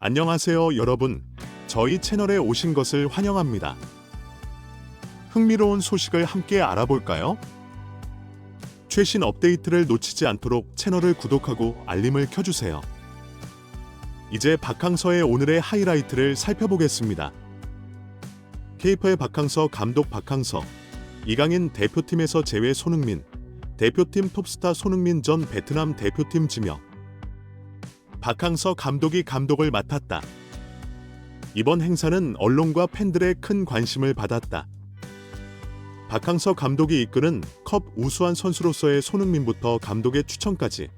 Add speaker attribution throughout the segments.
Speaker 1: 안녕하세요 여러분. 저희 채널에 오신 것을 환영합니다. 흥미로운 소식을 함께 알아볼까요? 최신 업데이트를 놓치지 않도록 채널을 구독하고 알림을 켜주세요. 이제 박항서의 오늘의 하이라이트를 살펴보겠습니다. K-팝의 박항서 감독 박항서, 이강인 대표팀에서 제외 손흥민, 대표팀 톱스타 손흥민 전 베트남 대표팀 지명. 박항서 감독이 감독을 맡았다. 이번 행사는 언론과 팬들의 큰 관심을 받았다. 박항서 감독이 이끄는 컵 우수한 선수로서의 손흥민부터 감독의 추천까지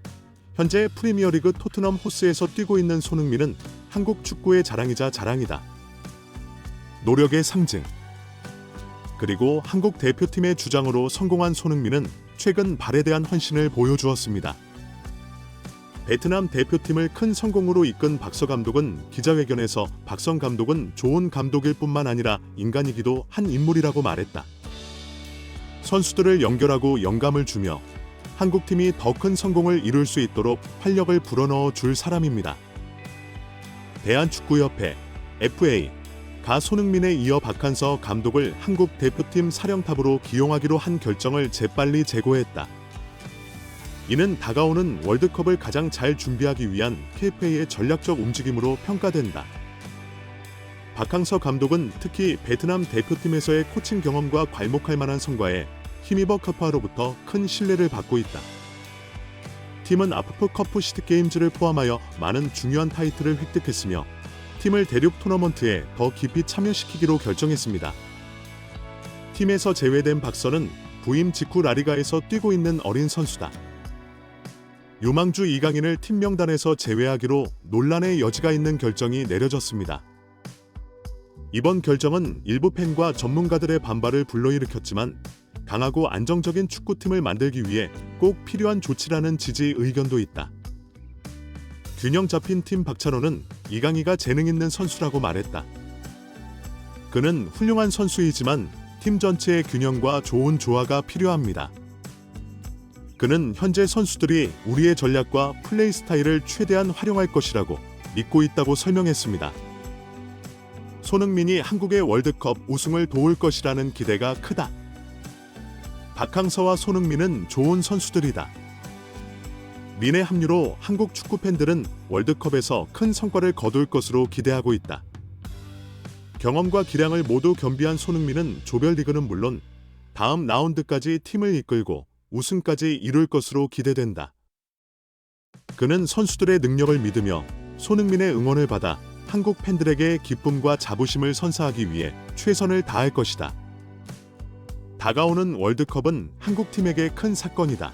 Speaker 1: 현재 프리미어리그 토트넘 호스에서 뛰고 있는 손흥민은 한국 축구의 자랑이자 자랑이다. 노력의 상징. 그리고 한국 대표팀의 주장으로 성공한 손흥민은 최근 발에 대한 헌신을 보여주었습니다. 베트남 대표팀을 큰 성공으로 이끈 박서 감독은 기자회견에서 박성 감독은 좋은 감독일 뿐만 아니라 인간이기도 한 인물이라고 말했다. 선수들을 연결하고 영감을 주며 한국팀이 더 큰 성공을 이룰 수 있도록 활력을 불어넣어 줄 사람입니다. 대한축구협회 FA가 손흥민에 이어 박항서 감독을 한국 대표팀 사령탑으로 기용하기로 한 결정을 재빨리 재고했다. 이는 다가오는 월드컵을 가장 잘 준비하기 위한 KFA의 전략적 움직임으로 평가된다. 박항서 감독은 특히 베트남 대표팀에서의 코칭 경험과 괄목할 만한 성과에 힘입어 커파로부터 큰 신뢰를 받고 있다. 팀은 아프프 커프 시드게임즈를 포함하여 많은 중요한 타이틀을 획득했으며 팀을 대륙 토너먼트에 더 깊이 참여시키기로 결정했습니다. 팀에서 제외된 박서는 부임 직후 라리가에서 뛰고 있는 어린 선수다. 유망주 이강인을 팀 명단에서 제외하기로 논란의 여지가 있는 결정이 내려졌습니다. 이번 결정은 일부 팬과 전문가들의 반발을 불러일으켰지만 강하고 안정적인 축구팀을 만들기 위해 꼭 필요한 조치라는 지지 의견도 있다. 균형 잡힌 팀 박찬호는 이강인가 재능 있는 선수라고 말했다. 그는 훌륭한 선수이지만 팀 전체의 균형과 좋은 조화가 필요합니다. 그는 현재 선수들이 우리의 전략과 플레이 스타일을 최대한 활용할 것이라고 믿고 있다고 설명했습니다. 손흥민이 한국의 월드컵 우승을 도울 것이라는 기대가 크다. 박항서와 손흥민은 좋은 선수들이다. 민의 합류로 한국 축구 팬들은 월드컵에서 큰 성과를 거둘 것으로 기대하고 있다. 경험과 기량을 모두 겸비한 손흥민은 조별리그는 물론 다음 라운드까지 팀을 이끌고 우승까지 이룰 것으로 기대된다. 그는 선수들의 능력을 믿으며 손흥민의 응원을 받아 한국 팬들에게 기쁨과 자부심을 선사하기 위해 최선을 다할 것이다. 다가오는 월드컵은 한국팀에게 큰 사건이다.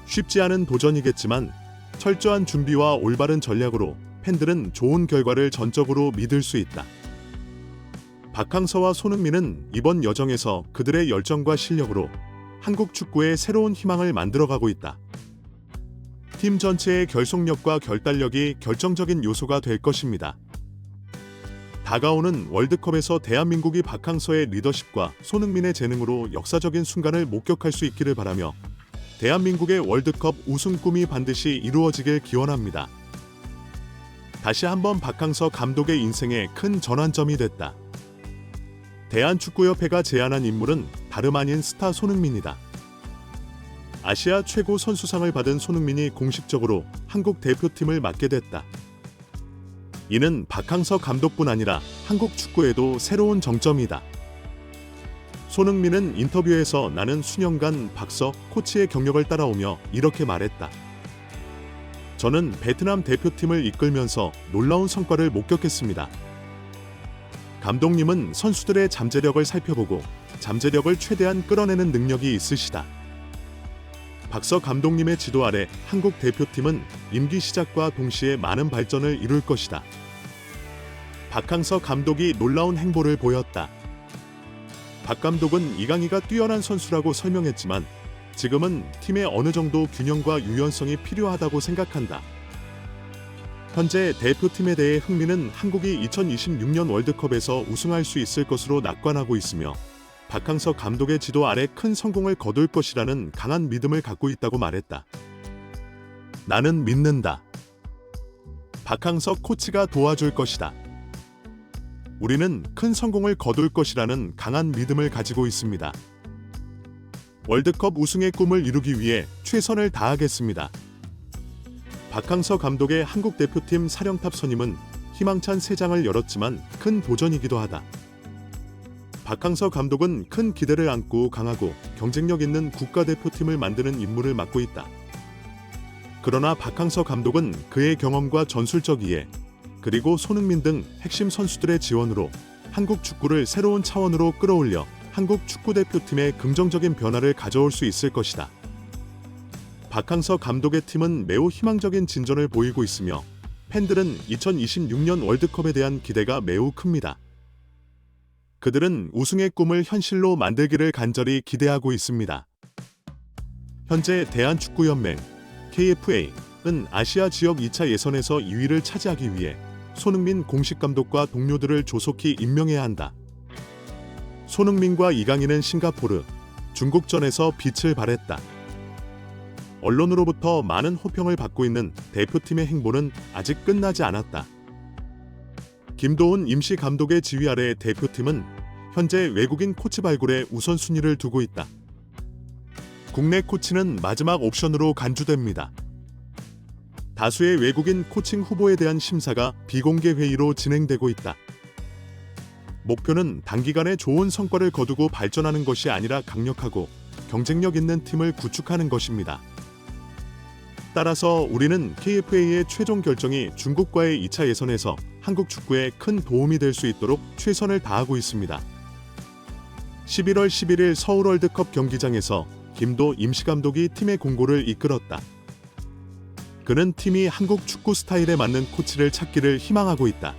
Speaker 1: 쉽지 않은 도전이겠지만 철저한 준비와 올바른 전략으로 팬들은 좋은 결과를 전적으로 믿을 수 있다. 박항서와 손흥민은 이번 여정에서 그들의 열정과 실력으로 한국 축구의 새로운 희망을 만들어가고 있다. 팀 전체의 결속력과 결단력이 결정적인 요소가 될 것입니다. 다가오는 월드컵에서 대한민국이 박항서의 리더십과 손흥민의 재능으로 역사적인 순간을 목격할 수 있기를 바라며 대한민국의 월드컵 우승 꿈이 반드시 이루어지길 기원합니다. 다시 한번 박항서 감독의 인생에 큰 전환점이 됐다. 대한축구협회가 제안한 인물은 다름 아닌 스타 손흥민이다. 아시아 최고 선수상을 받은 손흥민이 공식적으로 한국 대표팀을 맡게 됐다. 이는 박항서 감독뿐 아니라 한국 축구에도 새로운 정점이다. 손흥민은 인터뷰에서 나는 수년간 박서 코치의 경력을 따라오며 이렇게 말했다. 저는 베트남 대표팀을 이끌면서 놀라운 성과를 목격했습니다. 감독님은 선수들의 잠재력을 살펴보고 잠재력을 최대한 끌어내는 능력이 있으시다. 박서 감독님의 지도 아래 한국 대표팀은 임기 시작과 동시에 많은 발전을 이룰 것이다. 박항서 감독이 놀라운 행보를 보였다. 박 감독은 이강인가 뛰어난 선수라고 설명했지만 지금은 팀에 어느 정도 균형과 유연성이 필요하다고 생각한다. 현재 대표팀에 대해 흥미는 한국이 2026년 월드컵에서 우승할 수 있을 것으로 낙관하고 있으며 박항서 감독의 지도 아래 큰 성공을 거둘 것이라는 강한 믿음을 갖고 있다고 말했다. 나는 믿는다. 박항석 코치가 도와줄 것이다. 우리는 큰 성공을 거둘 것이라는 강한 믿음을 가지고 있습니다. 월드컵 우승의 꿈을 이루기 위해 최선을 다하겠습니다. 박항서 감독의 한국 대표팀 사령탑 선임은 희망찬 새 장을 열었지만 큰 도전이기도 하다. 박항서 감독은 큰 기대를 안고 강하고 경쟁력 있는 국가대표팀을 만드는 임무를 맡고 있다. 그러나 박항서 감독은 그의 경험과 전술적 이해, 그리고 손흥민 등 핵심 선수들의 지원으로 한국 축구를 새로운 차원으로 끌어올려 한국 축구대표팀에 긍정적인 변화를 가져올 수 있을 것이다. 박항서 감독의 팀은 매우 희망적인 진전을 보이고 있으며 팬들은 2026년 월드컵에 대한 기대가 매우 큽니다. 그들은 우승의 꿈을 현실로 만들기를 간절히 기대하고 있습니다. 현재 대한축구연맹 KFA는 아시아 지역 2차 예선에서 2위를 차지하기 위해 손흥민 공식 감독과 동료들을 조속히 임명해야 한다. 손흥민과 이강인은 싱가포르, 중국전에서 빛을 발했다. 언론으로부터 많은 호평을 받고 있는 대표팀의 행보는 아직 끝나지 않았다. 김도훈 임시 감독의 지휘 아래 대표팀은 현재 외국인 코치 발굴에 우선순위를 두고 있다. 국내 코치는 마지막 옵션으로 간주됩니다. 다수의 외국인 코칭 후보에 대한 심사가 비공개 회의로 진행되고 있다. 목표는 단기간에 좋은 성과를 거두고 발전하는 것이 아니라 강력하고 경쟁력 있는 팀을 구축하는 것입니다. 따라서 우리는 KFA의 최종 결정이 중국과의 2차 예선에서 한국 축구에 큰 도움이 될 수 있도록 최선을 다하고 있습니다. 11월 11일 서울 월드컵 경기장에서 김도 임시감독이 팀의 공고를 이끌었다. 그는 팀이 한국 축구 스타일에 맞는 코치를 찾기를 희망하고 있다.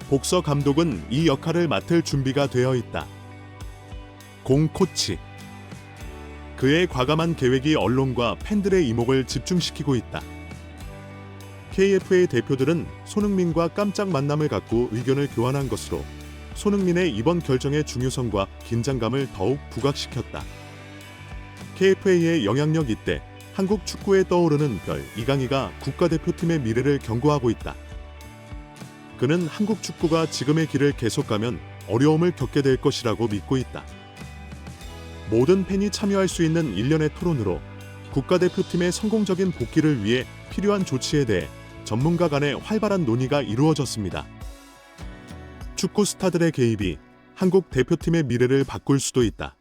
Speaker 1: 복서 감독은 이 역할을 맡을 준비가 되어 있다. 공 코치. 그의 과감한 계획이 언론과 팬들의 이목을 집중시키고 있다. KFA 대표들은 손흥민과 깜짝 만남을 갖고 의견을 교환한 것으로 손흥민의 이번 결정의 중요성과 긴장감을 더욱 부각시켰다. KFA의 영향력 이때 한국 축구에 떠오르는 별 이강인가 국가대표팀의 미래를 경고하고 있다. 그는 한국 축구가 지금의 길을 계속 가면 어려움을 겪게 될 것이라고 믿고 있다. 모든 팬이 참여할 수 있는 일련의 토론으로 국가대표팀의 성공적인 복귀를 위해 필요한 조치에 대해 전문가 간의 활발한 논의가 이루어졌습니다. 축구 스타들의 개입이 한국 대표팀의 미래를 바꿀 수도 있다.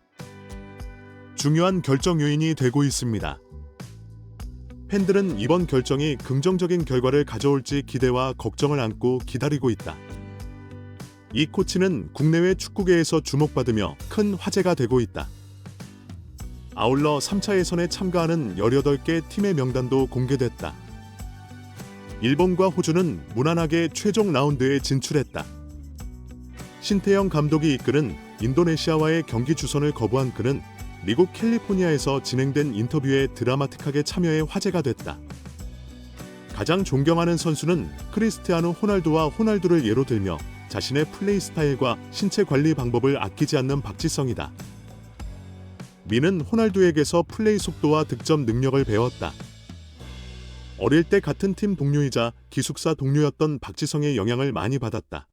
Speaker 1: 중요한 결정 요인이 되고 있습니다. 팬들은 이번 결정이 긍정적인 결과를 가져올지 기대와 걱정을 안고 기다리고 있다. 이 코치는 국내외 축구계에서 주목받으며 큰 화제가 되고 있다. 아울러 3차 예선에 참가하는 18개 팀의 명단도 공개됐다. 일본과 호주는 무난하게 최종 라운드에 진출했다. 신태영 감독이 이끄는 인도네시아와의 경기 주선을 거부한 그는 미국 캘리포니아에서 진행된 인터뷰에 드라마틱하게 참여해 화제가 됐다. 가장 존경하는 선수는 크리스티아노 호날두와 호날두를 예로 들며 자신의 플레이 스타일과 신체 관리 방법을 아끼지 않는 박지성이다. 미는 호날두에게서 플레이 속도와 득점 능력을 배웠다. 어릴 때 같은 팀 동료이자 기숙사 동료였던 박지성의 영향을 많이 받았다.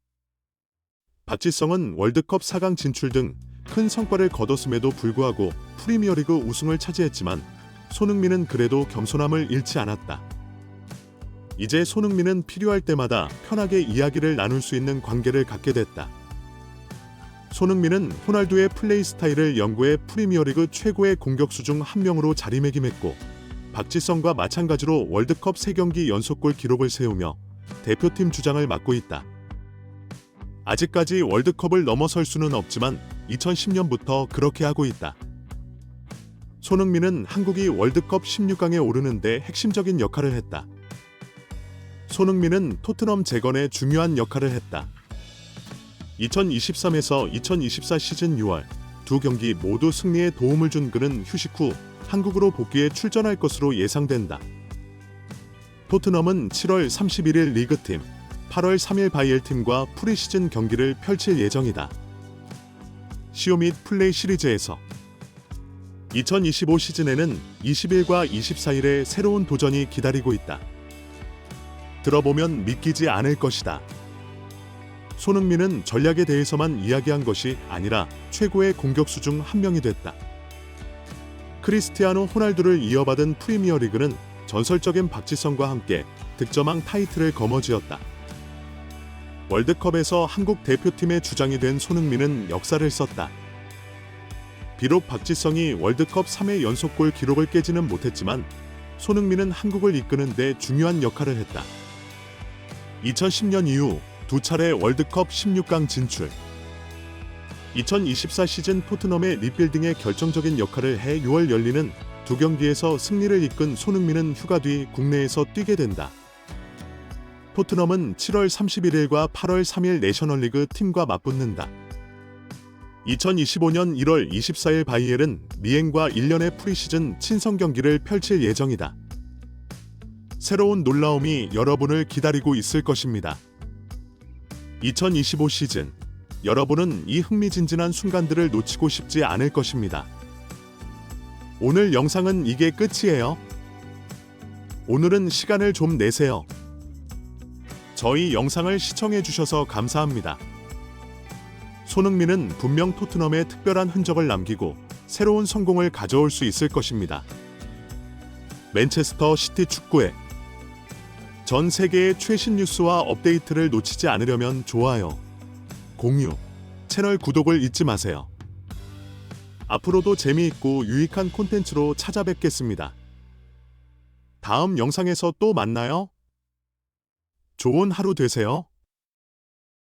Speaker 1: 박지성은 월드컵 4강 진출 등 큰 성과를 거뒀음에도 불구하고 프리미어리그 우승을 차지했지만 손흥민은 그래도 겸손함을 잃지 않았다. 이제 손흥민은 필요할 때마다 편하게 이야기를 나눌 수 있는 관계를 갖게 됐다. 손흥민은 호날두의 플레이 스타일을 연구해 프리미어리그 최고의 공격수 중 한 명으로 자리매김했고 박지성과 마찬가지로 월드컵 3경기 연속골 기록을 세우며 대표팀 주장을 맡고 있다. 아직까지 월드컵을 넘어설 수는 없지만 2010년부터 그렇게 하고 있다. 손흥민은 한국이 월드컵 16강에 오르는 데 핵심적인 역할을 했다. 손흥민은 토트넘 재건에 중요한 역할을 했다. 2023에서 2024 시즌 6월 두 경기 모두 승리에 도움을 준 그는 휴식 후 한국으로 복귀해 출전할 것으로 예상된다. 토트넘은 7월 31일 리그팀, 8월 3일 바이엘팀과 프리시즌 경기를 펼칠 예정이다. 시오밋 플레이 시리즈에서 2025 시즌에는 20일과 24일에 새로운 도전이 기다리고 있다. 들어보면 믿기지 않을 것이다. 손흥민은 전략에 대해서만 이야기한 것이 아니라 최고의 공격수 중 한 명이 됐다. 크리스티아노 호날두를 이어받은 프리미어리그는 전설적인 박지성과 함께 득점왕 타이틀을 거머쥐었다. 월드컵에서 한국 대표팀의 주장이 된 손흥민은 역사를 썼다. 비록 박지성이 월드컵 3회 연속골 기록을 깨지는 못했지만 손흥민은 한국을 이끄는 데 중요한 역할을 했다. 2010년 이후 두 차례 월드컵 16강 진출. 2024 시즌 토트넘의 리빌딩에 결정적인 역할을 해 6월 열리는 두 경기에서 승리를 이끈 손흥민은 휴가 뒤 국내에서 뛰게 된다. 토트넘은 7월 31일과 8월 3일 내셔널리그 팀과 맞붙는다. 2025년 1월 24일 바이엘은 미행과 1년의 프리시즌 친선 경기를 펼칠 예정이다. 새로운 놀라움이 여러분을 기다리고 있을 것입니다. 2025 시즌, 여러분은 이 흥미진진한 순간들을 놓치고 싶지 않을 것입니다. 오늘 영상은 이게 끝이에요. 오늘은 시간을 좀 내세요. 저희 영상을 시청해주셔서 감사합니다. 손흥민은 분명 토트넘에 특별한 흔적을 남기고 새로운 성공을 가져올 수 있을 것입니다. 맨체스터 시티 축구회. 전 세계의 최신 뉴스와 업데이트를 놓치지 않으려면 좋아요, 공유, 채널 구독을 잊지 마세요. 앞으로도 재미있고 유익한 콘텐츠로 찾아뵙겠습니다. 다음 영상에서 또 만나요. 좋은 하루 되세요.